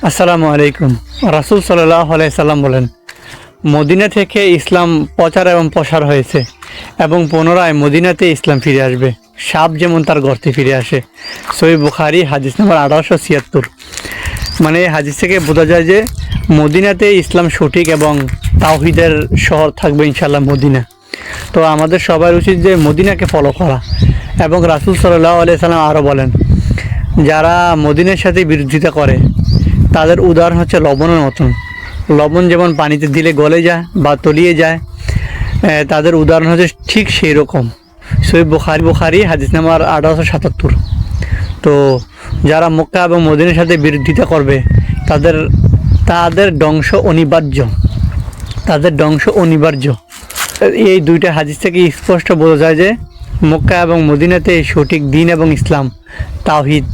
আসসালামু আলাইকুম। রাসূল সাল্লাল্লাহু আলাইহি সাল্লাম বলেন, মদিনা থেকে ইসলাম প্রচার এবং প্রসার হয়েছে এবং পুনরায় মদিনাতে ইসলাম ফিরে আসবে, সাপ যেমন তার গর্তে ফিরে আসে। সহিহ বুখারী হাদিস নম্বর 1876। মানে এই হাদিস থেকে বোঝা যায় যে মদিনাতে ইসলাম সঠিক এবং তাওহীদের শহর থাকবে ইনশাআল্লাহ মদিনা। তো আমাদের সবার উচিত যে মদিনাকে ফলো করা। এবং রাসূল সাল্লাল্লাহু আলাইহি সাল্লাম আরও বলেন, যারা মদিনার সাথে বিরোধিতা করে তাদের উদাহরণ হচ্ছে লবণের মতন। লবণ যেমন পানিতে দিলে গলে যায় বা তলিয়ে যায়, তাদের উদাহরণ হচ্ছে ঠিক সেই রকম। সহিহ বুখারী হাদিস নাম্বার 1877। তো যারা মক্কা এবং মদিনার সাথে বিরোধিতা করবে তাদের ধ্বংস অনিবার্য। এই দুইটা হাদিস থেকে স্পষ্ট বোঝা যায় যে মক্কা এবং মদিনাতে সঠিক দ্বীন এবং ইসলাম তাওহীদ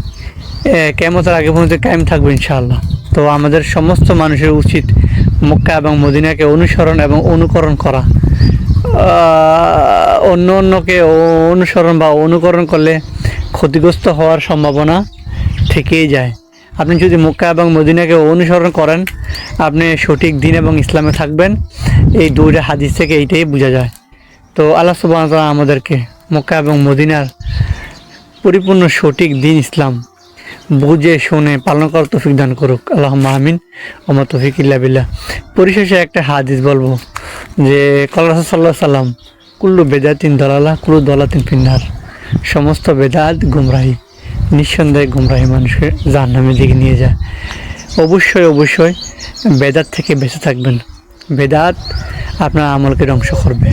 কিয়ামতের আগে পর্যন্ত কায়েম থাকবে ইনশাআল্লাহ। তো আমাদের সমস্ত মানুষের উচিত মক্কা এবং মদিনাকে অনুসরণ এবং অনুকরণ করা। অন্যকে অনুসরণ বা অনুকরণ করলে ক্ষতিগ্রস্ত হওয়ার সম্ভাবনা থেকেই যায়। আপনি যদি মক্কা এবং মদিনাকে অনুসরণ করেন, আপনি সঠিক দ্বীন এবং ইসলামে থাকবেন। এই দুইটা হাদিস থেকে এইটাই বোঝা যায়। তো আল্লাহ সুবহানাহু ওয়া তাআলা আমাদেরকে মক্কা এবং মদিনার পরিপূর্ণ সঠিক দ্বীন ইসলাম বুঝে শুনে পালন করার তৌফিক দান করুক। আল্লাহুম্মা আমিন ওয়া মা তৌফিক ইল্লা বিল্লাহ। পরিশেষে একটা হাদিস বলবো যে ক্বালা রাসূলুল্লাহ সাল্লাল্লাহু আলাইহি ওয়াসাল্লাম, কুল্লু বেদাতিন দালালাহ কুল্লু দালালাতিন ফিন্নার। সমস্ত বেদাত গুমরাহি, নিঃসন্দেহে গুমরাহি মানুষকে জাহান্নামের দিকে নিয়ে যায়। অবশ্যই বেদাত থেকে বেঁচে থাকবেন। বেদাত আপনার আমলকে ধ্বংস করবে।